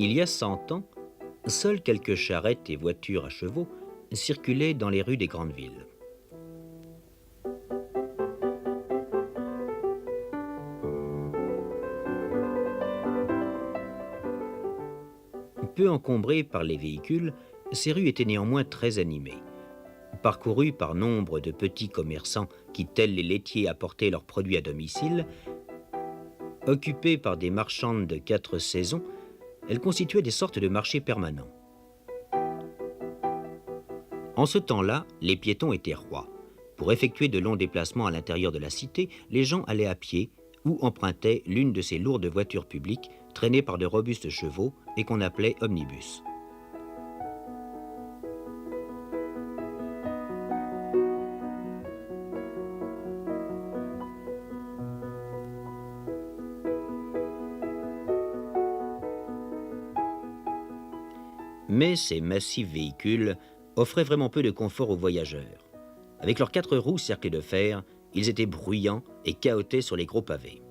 Il y a 100 ans, seules quelques charrettes et voitures à chevaux circulaient dans les rues des grandes villes. Peu encombrées par les véhicules, ces rues étaient néanmoins très animées. Parcourues par nombre de petits commerçants qui, tels les laitiers, apportaient leurs produits à domicile, occupées par des marchandes de 4 saisons, elles constituaient des sortes de marchés permanents. En ce temps-là, les piétons étaient rois. Pour effectuer de longs déplacements à l'intérieur de la cité, les gens allaient à pied ou empruntaient l'une de ces lourdes voitures publiques traînées par de robustes chevaux et qu'on appelait omnibus. Mais ces massifs véhicules offraient vraiment peu de confort aux voyageurs. Avec leurs 4 roues cerclées de fer, ils étaient bruyants et cahotaient sur les gros pavés.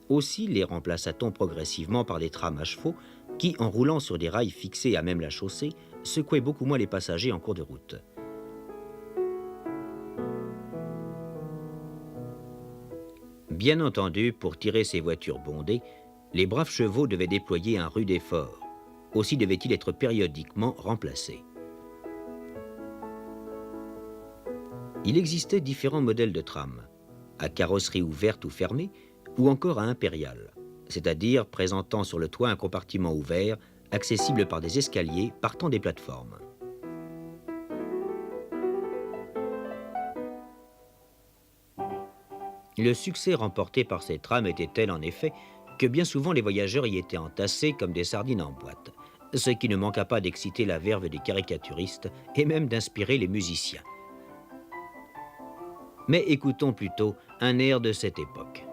Aussi les remplaça-t-on progressivement par des trams à chevaux qui, en roulant sur des rails fixés à même la chaussée, secouaient beaucoup moins les passagers en cours de route. Bien entendu, pour tirer ces voitures bondées, les braves chevaux devaient déployer un rude effort. Aussi devaient-ils être périodiquement remplacés. Il existait différents modèles de trams, à carrosserie ouverte ou fermée, ou encore à impériale, c'est-à-dire présentant sur le toit un compartiment ouvert, accessible par des escaliers partant des plateformes. Le succès remporté par ces trams était tel en effet que bien souvent les voyageurs y étaient entassés comme des sardines en boîte, ce qui ne manqua pas d'exciter la verve des caricaturistes et même d'inspirer les musiciens. Mais écoutons plutôt un air de cette époque.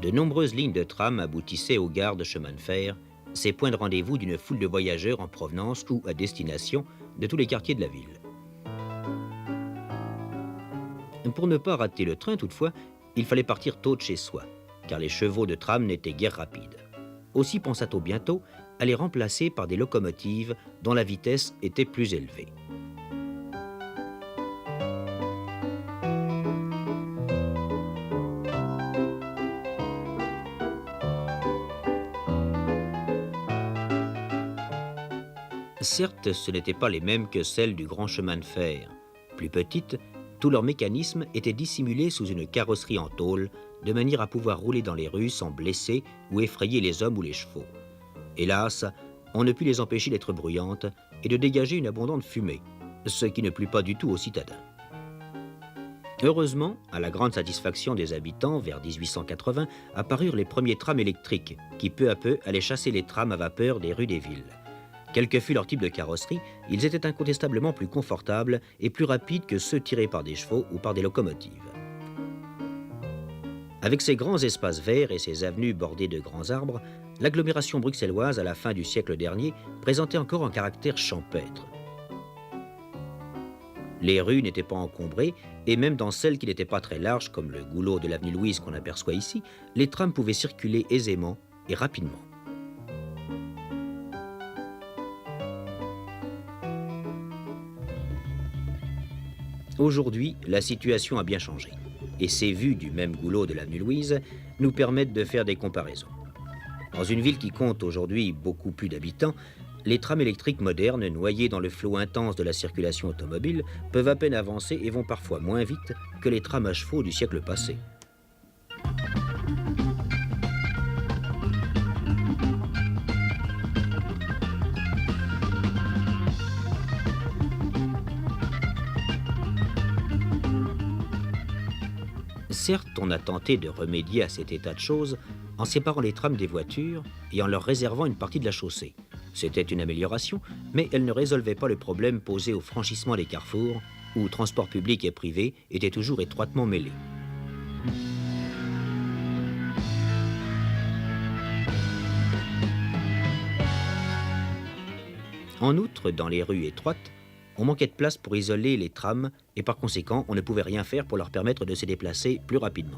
De nombreuses lignes de tram aboutissaient aux gares de chemin de fer, ces points de rendez-vous d'une foule de voyageurs en provenance ou à destination de tous les quartiers de la ville. Pour ne pas rater le train, toutefois, il fallait partir tôt de chez soi, car les chevaux de tram n'étaient guère rapides. Aussi pensa-t-on bientôt à les remplacer par des locomotives dont la vitesse était plus élevée. Certes, ce n'étaient pas les mêmes que celles du grand chemin de fer. Plus petites, tout leur mécanisme était dissimulé sous une carrosserie en tôle, de manière à pouvoir rouler dans les rues sans blesser ou effrayer les hommes ou les chevaux. Hélas, on ne put les empêcher d'être bruyantes et de dégager une abondante fumée, ce qui ne plut pas du tout aux citadins. Heureusement, à la grande satisfaction des habitants, vers 1880, apparurent les premiers trams électriques, qui peu à peu allaient chasser les trams à vapeur des rues des villes. Quel que fût leur type de carrosserie, ils étaient incontestablement plus confortables et plus rapides que ceux tirés par des chevaux ou par des locomotives. Avec ses grands espaces verts et ses avenues bordées de grands arbres, l'agglomération bruxelloise à la fin du siècle dernier présentait encore un caractère champêtre. Les rues n'étaient pas encombrées et même dans celles qui n'étaient pas très larges, comme le goulot de l'avenue Louise qu'on aperçoit ici, les trams pouvaient circuler aisément et rapidement. Aujourd'hui, la situation a bien changé, et ces vues du même goulot de l'avenue Louise nous permettent de faire des comparaisons. Dans une ville qui compte aujourd'hui beaucoup plus d'habitants, les trams électriques modernes, noyés dans le flot intense de la circulation automobile, peuvent à peine avancer et vont parfois moins vite que les trams à chevaux du siècle passé. Certes, on a tenté de remédier à cet état de choses en séparant les trams des voitures et en leur réservant une partie de la chaussée. C'était une amélioration, mais elle ne résolvait pas le problème posé au franchissement des carrefours, où transport public et privé étaient toujours étroitement mêlés. En outre, dans les rues étroites, on manquait de place pour isoler les trams et par conséquent, on ne pouvait rien faire pour leur permettre de se déplacer plus rapidement.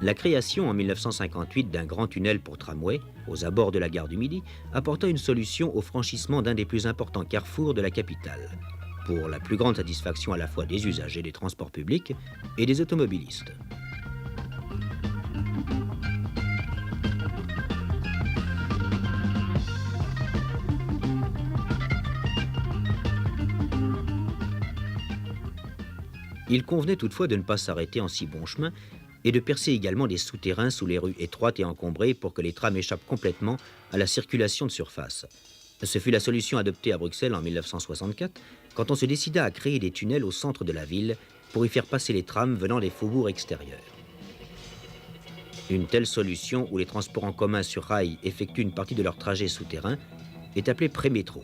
La création en 1958 d'un grand tunnel pour tramway, aux abords de la gare du Midi, apporta une solution au franchissement d'un des plus importants carrefours de la capitale, pour la plus grande satisfaction à la fois des usagers des transports publics et des automobilistes. Il convenait toutefois de ne pas s'arrêter en si bon chemin et de percer également des souterrains sous les rues étroites et encombrées pour que les trams échappent complètement à la circulation de surface. Ce fut la solution adoptée à Bruxelles en 1964, quand on se décida à créer des tunnels au centre de la ville pour y faire passer les trams venant des faubourgs extérieurs. Une telle solution, où les transports en commun sur rail effectuent une partie de leur trajet souterrain, est appelée prémétro.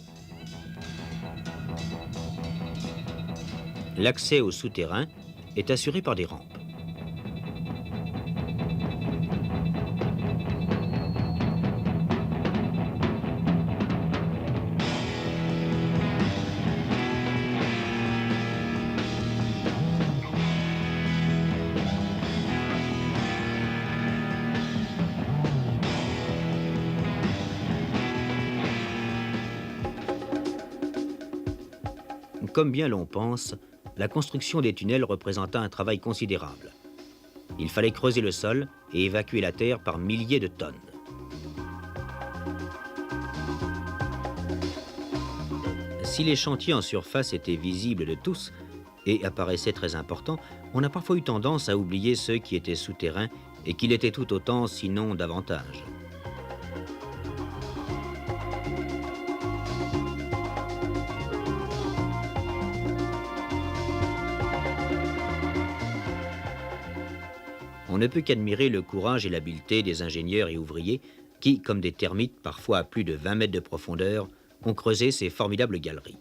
L'accès au souterrain est assuré par des rampes. Comme bien l'on pense, la construction des tunnels représenta un travail considérable. Il fallait creuser le sol et évacuer la terre par milliers de tonnes. Si les chantiers en surface étaient visibles de tous et apparaissaient très importants, on a parfois eu tendance à oublier ceux qui étaient souterrains et qui l'étaient tout autant, sinon davantage. On ne peut qu'admirer le courage et l'habileté des ingénieurs et ouvriers qui, comme des termites parfois à plus de 20 mètres de profondeur, ont creusé ces formidables galeries.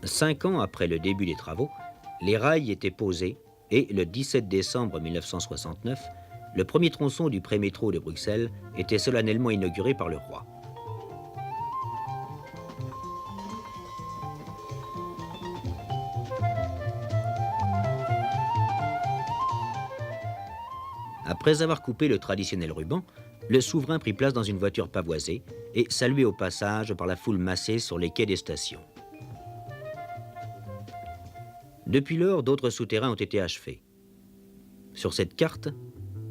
Cinq ans après le début des travaux, les rails étaient posés et le 17 décembre 1969, le premier tronçon du prémétro de Bruxelles était solennellement inauguré par le roi. Après avoir coupé le traditionnel ruban, le souverain prit place dans une voiture pavoisée et salué au passage par la foule massée sur les quais des stations. Depuis lors, d'autres souterrains ont été achevés. Sur cette carte,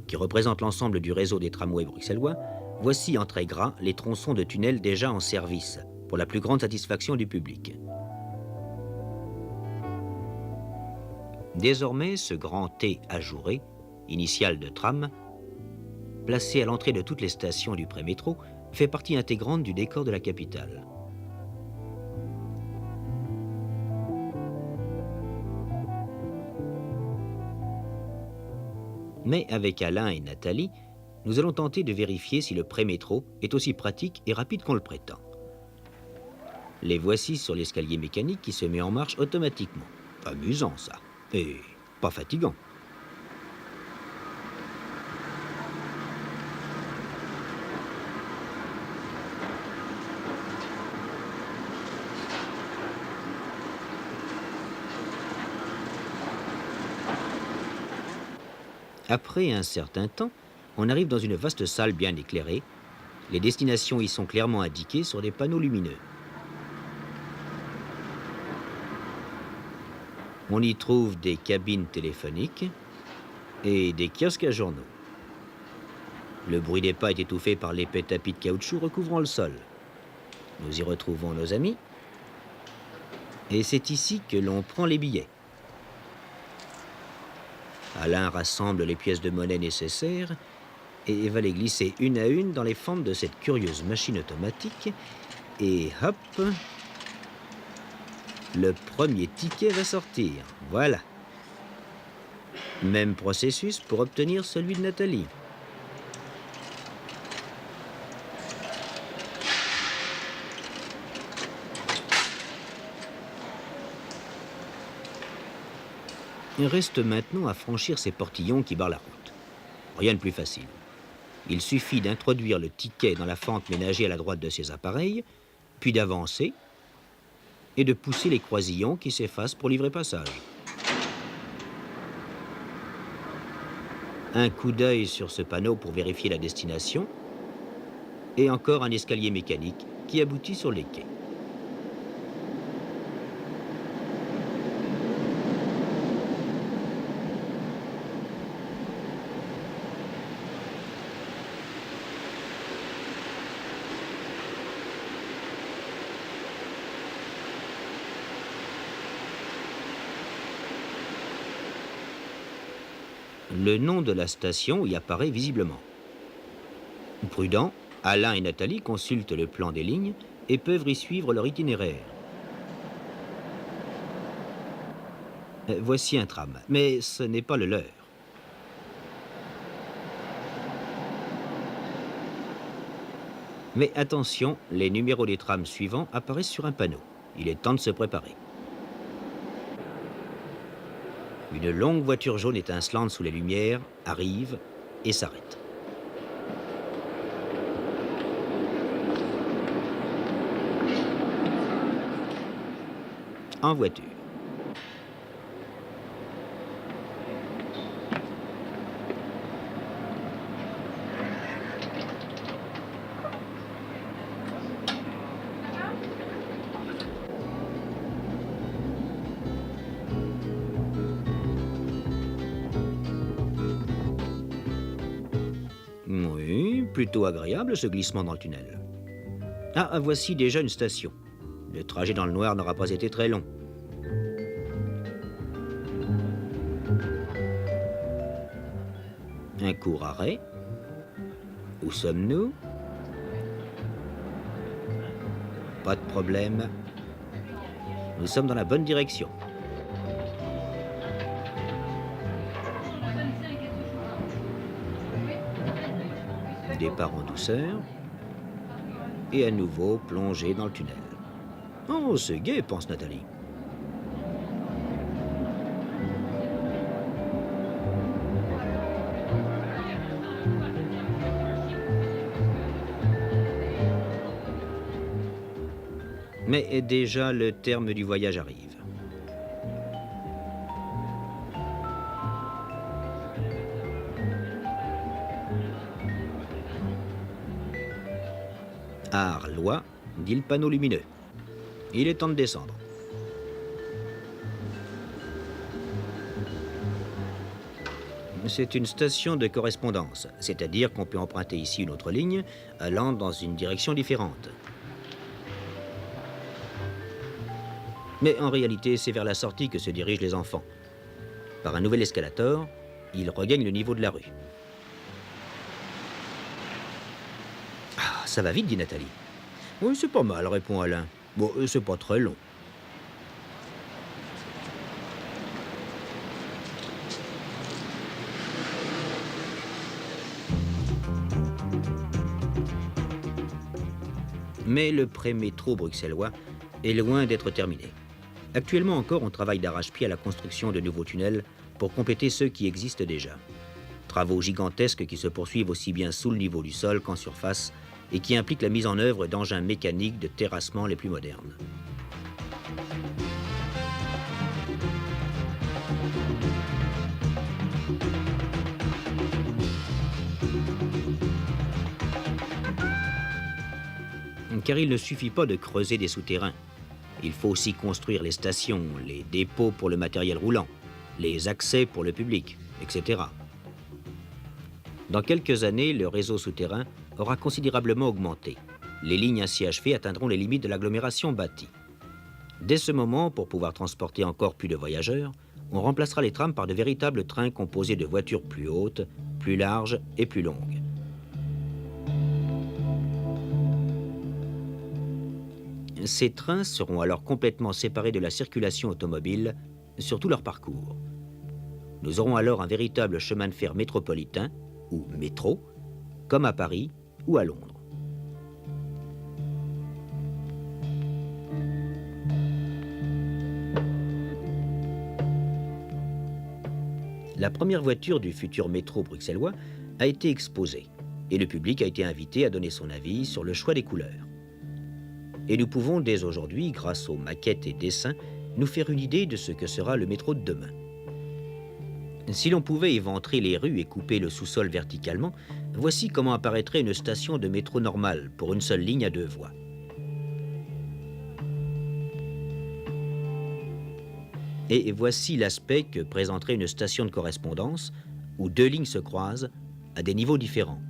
qui représente l'ensemble du réseau des tramways bruxellois, voici en très gras les tronçons de tunnels déjà en service, pour la plus grande satisfaction du public. Désormais, ce grand T ajouré, initiale de tram, placé à l'entrée de toutes les stations du prémétro, fait partie intégrante du décor de la capitale. Mais avec Alain et Nathalie, nous allons tenter de vérifier si le prémétro est aussi pratique et rapide qu'on le prétend. Les voici sur l'escalier mécanique qui se met en marche automatiquement. Amusant ça, et pas fatigant. Après un certain temps, on arrive dans une vaste salle bien éclairée. Les destinations y sont clairement indiquées sur des panneaux lumineux. On y trouve des cabines téléphoniques et des kiosques à journaux. Le bruit des pas est étouffé par l'épais tapis de caoutchouc recouvrant le sol. Nous y retrouvons nos amis. Et c'est ici que l'on prend les billets. Alain rassemble les pièces de monnaie nécessaires et va les glisser une à une dans les fentes de cette curieuse machine automatique. Et hop, le premier ticket va sortir. Voilà. Même processus pour obtenir celui de Nathalie. Il reste maintenant à franchir ces portillons qui barrent la route. Rien de plus facile. Il suffit d'introduire le ticket dans la fente ménagée à la droite de ces appareils, puis d'avancer et de pousser les croisillons qui s'effacent pour livrer passage. Un coup d'œil sur ce panneau pour vérifier la destination, et encore un escalier mécanique qui aboutit sur les quais. Le nom de la station y apparaît visiblement. Prudents, Alain et Nathalie consultent le plan des lignes et peuvent y suivre leur itinéraire. Voici un tram, mais ce n'est pas le leur. Mais attention, les numéros des trams suivants apparaissent sur un panneau. Il est temps de se préparer. Une longue voiture jaune étincelante sous les lumières arrive et s'arrête. En voiture. Oui, plutôt agréable ce glissement dans le tunnel. Ah, voici déjà une station. Le trajet dans le noir n'aura pas été très long. Un court arrêt. Où sommes-nous? Pas de problème. Nous sommes dans la bonne direction. Départ en douceur. Et à nouveau plongée dans le tunnel. Oh, c'est gai, pense Nathalie. Mais déjà, le terme du voyage arrive. Arlois, dit le panneau lumineux. Il est temps de descendre. C'est une station de correspondance, c'est-à-dire qu'on peut emprunter ici une autre ligne allant dans une direction différente. Mais en réalité, c'est vers la sortie que se dirigent les enfants. Par un nouvel escalator, ils regagnent le niveau de la rue. Ah, ça va vite, dit Nathalie. Oui, c'est pas mal, répond Alain. Bon, c'est pas très long. Mais le pré-métro bruxellois est loin d'être terminé. Actuellement encore, on travaille d'arrache-pied à la construction de nouveaux tunnels pour compléter ceux qui existent déjà. Travaux gigantesques qui se poursuivent aussi bien sous le niveau du sol qu'en surface et qui impliquent la mise en œuvre d'engins mécaniques de terrassement les plus modernes. Car il ne suffit pas de creuser des souterrains. Il faut aussi construire les stations, les dépôts pour le matériel roulant, les accès pour le public, etc. Dans quelques années, le réseau souterrain aura considérablement augmenté. Les lignes ainsi achevées atteindront les limites de l'agglomération bâtie. Dès ce moment, pour pouvoir transporter encore plus de voyageurs, on remplacera les trams par de véritables trains composés de voitures plus hautes, plus larges et plus longues. Ces trains seront alors complètement séparés de la circulation automobile sur tout leur parcours. Nous aurons alors un véritable chemin de fer métropolitain, ou métro, comme à Paris ou à Londres. La première voiture du futur métro bruxellois a été exposée et le public a été invité à donner son avis sur le choix des couleurs. Et nous pouvons dès aujourd'hui, grâce aux maquettes et dessins, nous faire une idée de ce que sera le métro de demain. Si l'on pouvait éventrer les rues et couper le sous-sol verticalement, voici comment apparaîtrait une station de métro normale pour une seule ligne à 2 voies. Et voici l'aspect que présenterait une station de correspondance où 2 lignes se croisent à des niveaux différents.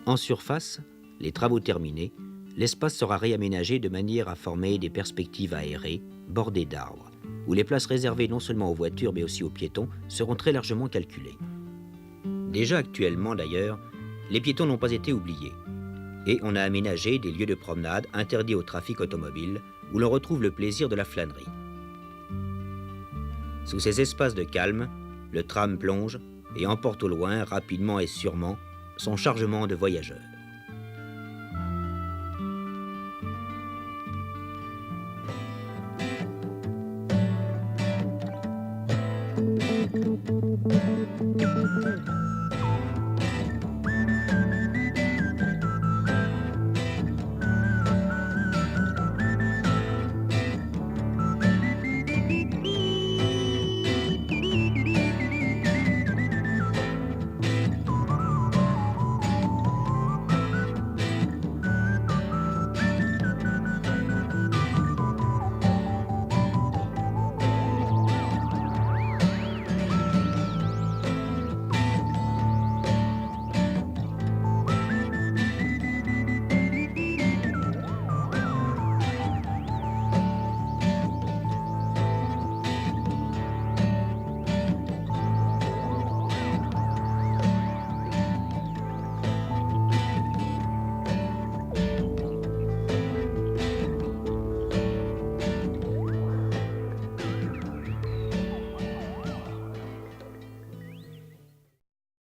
En surface, les travaux terminés, l'espace sera réaménagé de manière à former des perspectives aérées, bordées d'arbres, où les places réservées non seulement aux voitures mais aussi aux piétons seront très largement calculées. Déjà actuellement d'ailleurs, les piétons n'ont pas été oubliés, et on a aménagé des lieux de promenade interdits au trafic automobile où l'on retrouve le plaisir de la flânerie. Sous ces espaces de calme, le tram plonge et emporte au loin, rapidement et sûrement, son chargement de voyageurs.